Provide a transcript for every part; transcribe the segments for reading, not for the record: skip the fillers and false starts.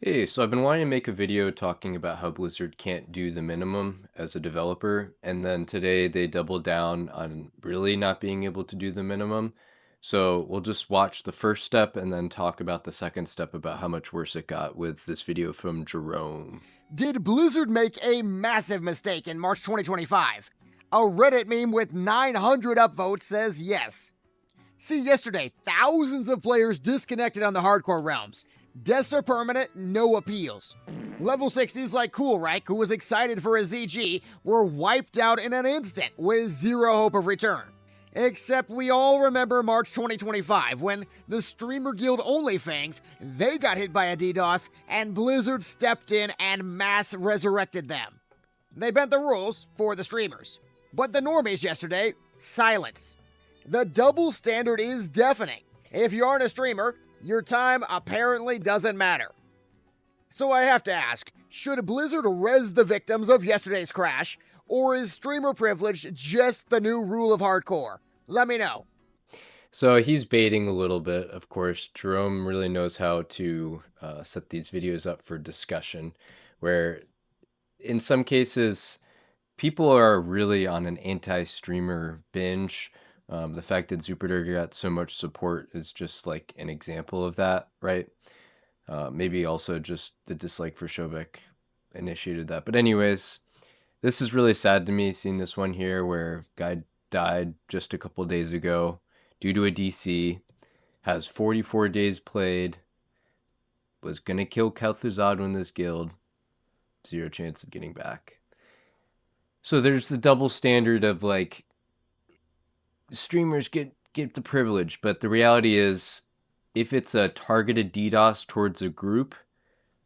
Hey, so I've been wanting to make a video talking about how Blizzard can't do the minimum as a developer, and then today they doubled down on really not being able to do the minimum. So we'll just watch the first step and then talk about the second step about how much worse it got with this video from Jerome. Did Blizzard make a massive mistake in March 2025? A Reddit meme with 900 upvotes says yes. See, yesterday, thousands of players disconnected on the hardcore realms. Deaths are permanent, no appeals. Level 60s like Coolreich, who was excited for his ZG, were wiped out in an instant with zero hope of return. Except we all remember March 2025 when the streamer guild OnlyFangs, they got hit by a DDoS and Blizzard stepped in and mass resurrected them. They bent the rules for the streamers. But the normies yesterday, silence. The double standard is deafening. If you aren't a streamer, your time apparently doesn't matter. So I have to ask, should Blizzard res the victims of yesterday's crash, or is streamer privilege just the new rule of hardcore? Let me know. So he's baiting a little bit, of course. Jerome really knows how to set these videos up for discussion, where in some cases, people are really on an anti-streamer binge. The fact that Jupiter got so much support is just like an example of that, right? Maybe also just the dislike for Shobek initiated that. But anyways, this is really sad to me, seeing this one here where guy died just a couple days ago due to a DC, has 44 days played, was gonna kill Kel'Thuzad in this guild, zero chance of getting back. So there's the double standard of like streamers get the privilege, but the reality is if it's a targeted DDoS towards a group,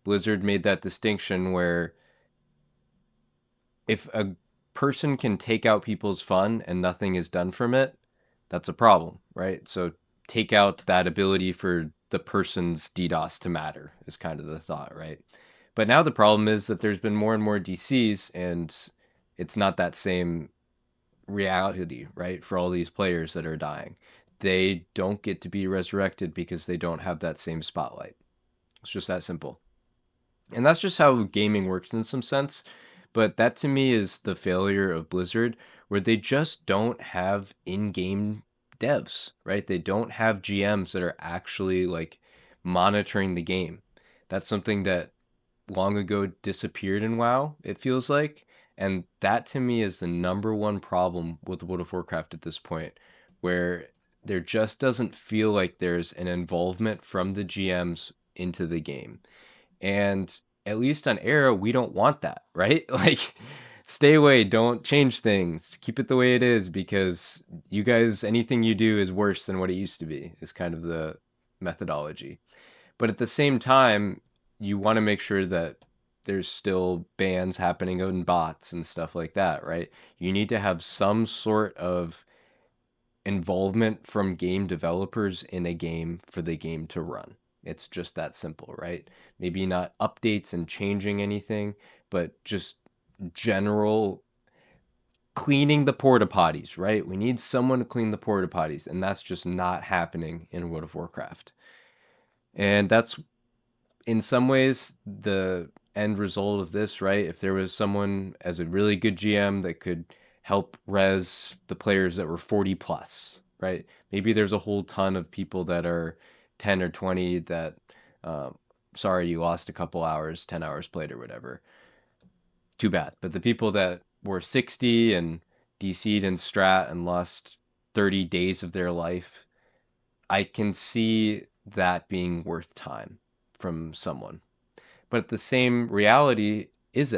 Blizzard made that distinction where if a person can take out people's fun and nothing is done from it, that's a problem, right? So take out that ability for the person's DDoS to matter is kind of the thought, right? But now the problem is that there's been more and more DCs and it's not that same reality, right? For all these players that are dying. They don't get to be resurrected because they don't have that same spotlight. It's just that simple. And that's just how gaming works in some sense. But that to me is the failure of Blizzard, where they just don't have in game devs, right? They don't have GMs that are actually like monitoring the game. That's something that long ago disappeared in WoW, it feels like. And that to me is the number one problem with World of Warcraft at this point, where there just doesn't feel like there's an involvement from the GMs into the game. And at least on Era, we don't want that, right? Like, stay away, don't change things, keep it the way it is, because you guys, anything you do is worse than what it used to be, is kind of the methodology. But at the same time, you want to make sure that there's still bans happening on bots and stuff like that, right? You need to have some sort of involvement from game developers in a game for the game to run. It's just that simple, right? Maybe not updates and changing anything, but just general cleaning the porta potties, right? We need someone to clean the porta potties, and that's just not happening in World of Warcraft. And that's in some ways the end result of this, right? If there was someone as a really good GM that could help res the players that were 40 plus, right? Maybe there's a whole ton of people that are 10 or 20 that, sorry, you lost a couple hours, 10 hours played or whatever. Too bad. But the people that were 60 and DC'd and strat and lost 30 days of their life, I can see that being worth time from someone. But the same reality is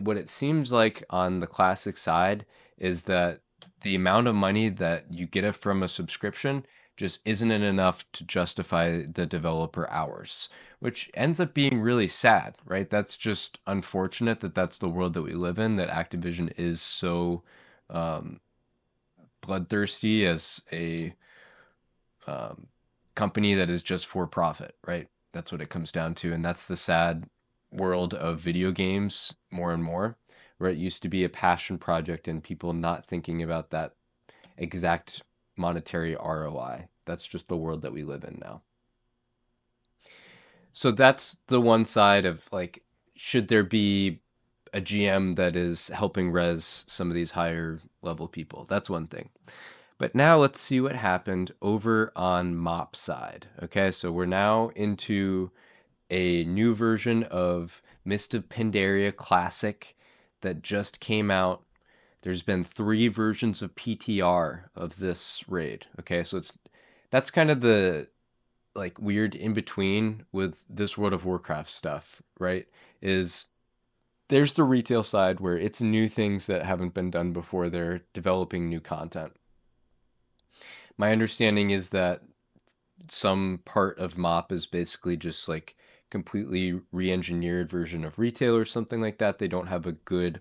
what it seems like on the classic side is that the amount of money that you get from a subscription just isn't enough to justify the developer hours, which ends up being really sad, right? That's just unfortunate that that's the world that we live in, that Activision is so um, bloodthirsty as a company that is just for profit, right? That's what it comes down to. And that's the sad world of video games more and more, where it used to be a passion project and people not thinking about that exact monetary ROI. That's just the world that we live in now. So that's the one side of like, should there be a GM that is helping res some of these higher level people? That's one thing. But now let's see what happened over on MoP side. Okay, so we're now into a new version of Mist of Pandaria Classic that just came out. There's been 3 versions of PTR of this raid. Okay, so that's kind of the like weird in between with this World of Warcraft stuff, right? Is there's the retail side where it's new things that haven't been done before. They're developing new content. My understanding is that some part of MoP is basically just like completely re-engineered version of retail or something like that. They don't have a good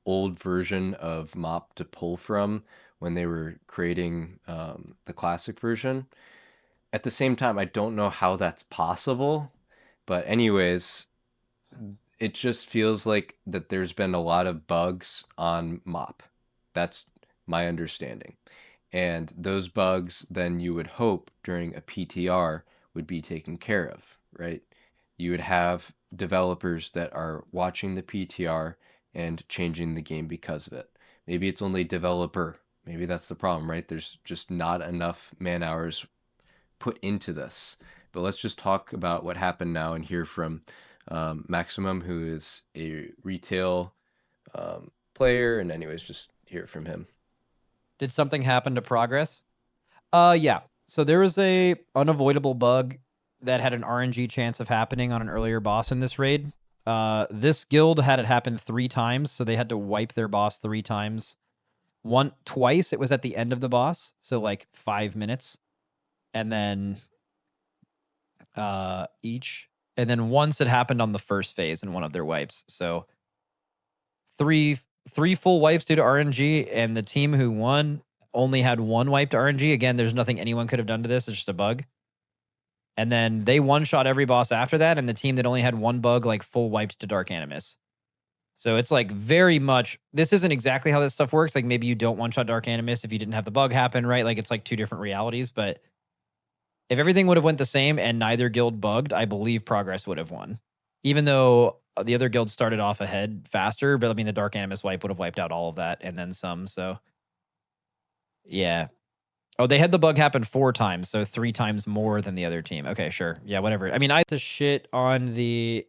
old version of MoP to pull from when they were creating the classic version. At the same time, I don't know how that's possible. But anyways, it just feels like that there's been a lot of bugs on MoP. That's my understanding. And those bugs, then you would hope during a PTR would be taken care of, right? You would have developers that are watching the PTR and changing the game because of it. Maybe it's only developer. Maybe that's the problem, right? There's just not enough man hours put into this. But let's just talk about what happened now and hear from Maximum, who is a retail player. And, anyways, just hear from him. Did something happen to progress? Yeah. So there was a unavoidable bug that had an RNG chance of happening on an earlier boss in this raid. This guild had it happen 3 times, so they had to wipe their boss 3 times. Twice it was at the end of the boss, so like 5 minutes, and then each, and then once it happened on the first phase in one of their wipes. So three full wipes due to RNG, and the team who won only had 1 wiped RNG. Again, there's nothing anyone could have done to this. It's just a bug. And then they one-shot every boss after that, and the team that only had 1 bug, like, full wiped to Dark Animus. So it's, like, very much... This isn't exactly how this stuff works. Like, maybe you don't one-shot Dark Animus if you didn't have the bug happen, right? Like, it's, like, 2 different realities. But if everything would have went the same and neither guild bugged, I believe Progress would have won. Even though the other guild started off ahead faster, but, I mean, the Dark Animus wipe would have wiped out all of that and then some, so... Yeah. Oh, they had the bug happen 4 times, so 3 times more than the other team. Okay, sure. Yeah, whatever. I mean, I to shit on the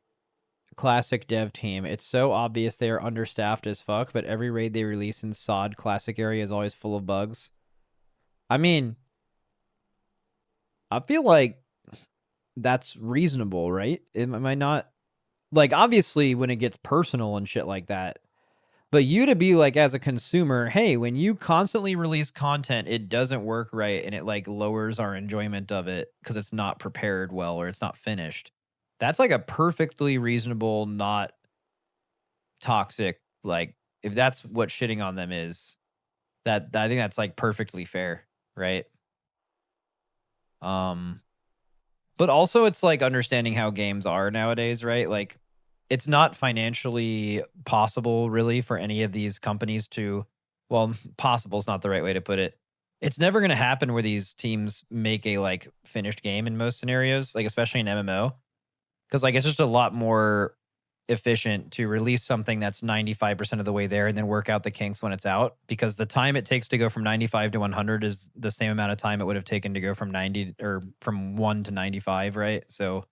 classic dev team. It's so obvious they are understaffed as fuck, but every raid they release in SOD classic area is always full of bugs. I mean, I feel like that's reasonable, right? Am I not? Like, obviously, when it gets personal and shit like that, but you to be like, as a consumer, hey, when you constantly release content, it doesn't work right and it like lowers our enjoyment of it because it's not prepared well or it's not finished. That's like a perfectly reasonable, not toxic, like, if that's what shitting on them is, that I think that's like perfectly fair, right? Um, but also it's like understanding how games are nowadays, right? Like, it's not financially possible really for any of these companies to, well, possible is not the right way to put it. It's never going to happen where these teams make a like finished game in most scenarios, like especially in MMO, because like it's just a lot more efficient to release something that's 95% of the way there and then work out the kinks when it's out, because the time it takes to go from 95 to 100 is the same amount of time it would have taken to go from 90 or from 1 to 95, right? So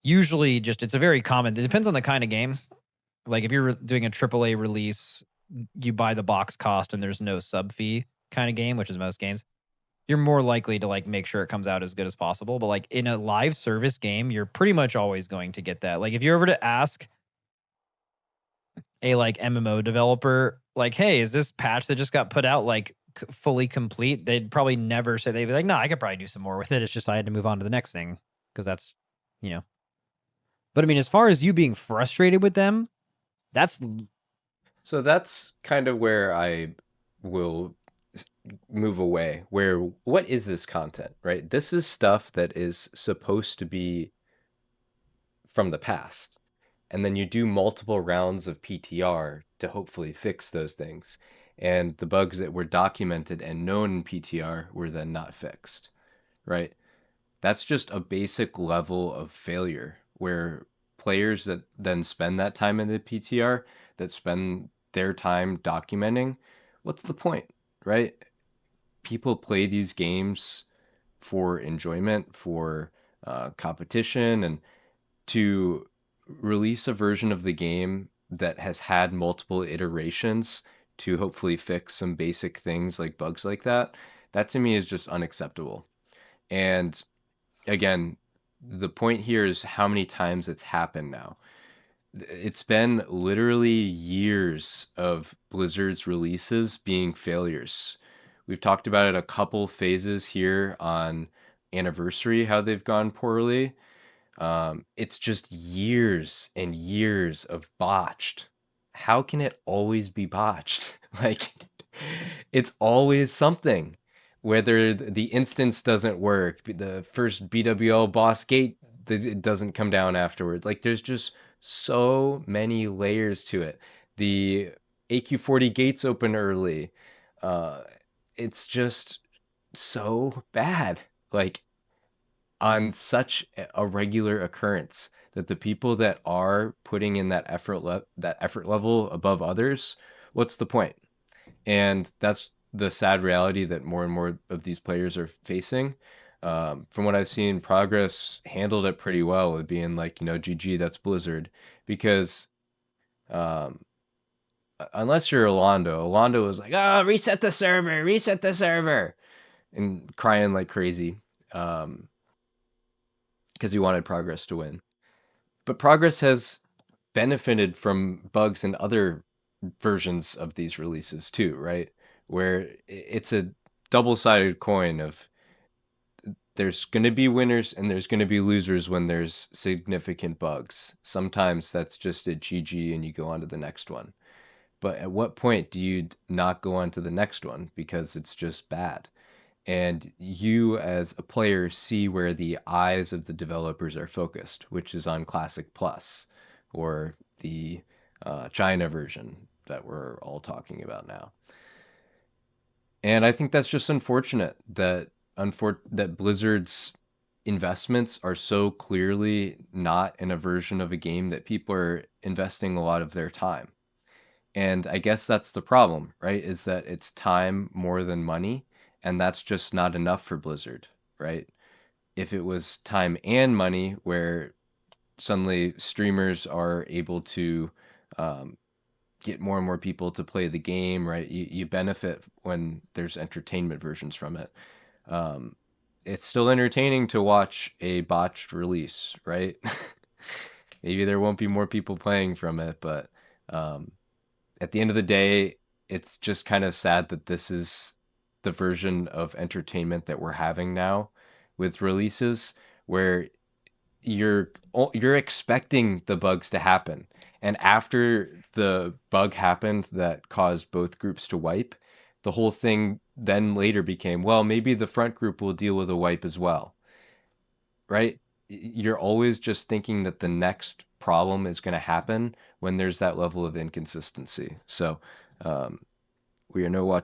usually just, it's a very common, it depends on the kind of game. Like if you're doing a AAA release, you buy the box cost and there's no sub fee kind of game, which is most games, you're more likely to like make sure it comes out as good as possible. But like in a live service game, you're pretty much always going to get that. Like if you're ever to ask a like MMO developer, like, hey, is this patch that just got put out like fully complete? They'd probably never say. They'd be like, no, I could probably do some more with it. It's just I had to move on to the next thing because that's, you know. But I mean, as far as you being frustrated with them, that's... So that's kind of where I will move away. Where what is this content, right? This is stuff that is supposed to be from the past. And then you do multiple rounds of PTR to hopefully fix those things. And the bugs that were documented and known in PTR were then not fixed, right? that's just a basic level of failure where players that then spend that time in the PTR, that spend their time documenting, what's the point, right? People play these games for enjoyment, for competition, and to release a version of the game that has had multiple iterations to hopefully fix some basic things like bugs like that, that to me is just unacceptable. And again, the point here is how many times it's happened now. It's been literally years of Blizzard's releases being failures. We've talked about it a couple phases here on Anniversary, how they've gone poorly. It's just years and years of botched. How can it always be botched? Like, it's always something. Whether the instance doesn't work, the first BWL boss gate, it doesn't come down afterwards. Like, there's just so many layers to it. The AQ40 gates open early. Uh, it's just so bad. Like, on such a regular occurrence that the people that are putting in that effort level above others, what's the point? And that's the sad reality that more and more of these players are facing. From what I've seen, Progress handled it pretty well with being like, GG, that's Blizzard, because um, unless you're Alondo was like, oh, reset the server, and crying like crazy. Because he wanted Progress to win. But Progress has benefited from bugs in other versions of these releases too, right? Where it's a double-sided coin of there's going to be winners and there's going to be losers when there's significant bugs. Sometimes that's just a GG and you go on to the next one. But at what point do you not go on to the next one because it's just bad? And you as a player see where the eyes of the developers are focused, which is on Classic Plus or the China version that we're all talking about now. And I think that's just unfortunate that that Blizzard's investments are so clearly not in a version of a game that people are investing a lot of their time. And I guess that's the problem, right? Is that it's time more than money, and that's just not enough for Blizzard, right? If it was time and money, where suddenly streamers are able to um, get more and more people to play the game, right? You benefit when there's entertainment versions from it. Um, it's still entertaining to watch a botched release, right? Maybe there won't be more people playing from it, but um, at the end of the day, it's just kind of sad that this is the version of entertainment that we're having now with releases where you're expecting the bugs to happen. And after the bug happened that caused both groups to wipe, the whole thing then later became, well, maybe the front group will deal with a wipe as well, right? You're always just thinking that the next problem is going to happen when there's that level of inconsistency. So um, we are no more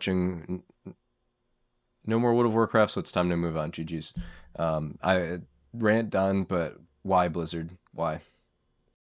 World of Warcraft, so it's time to move on. GG's. I rant done, but why Blizzard? Why?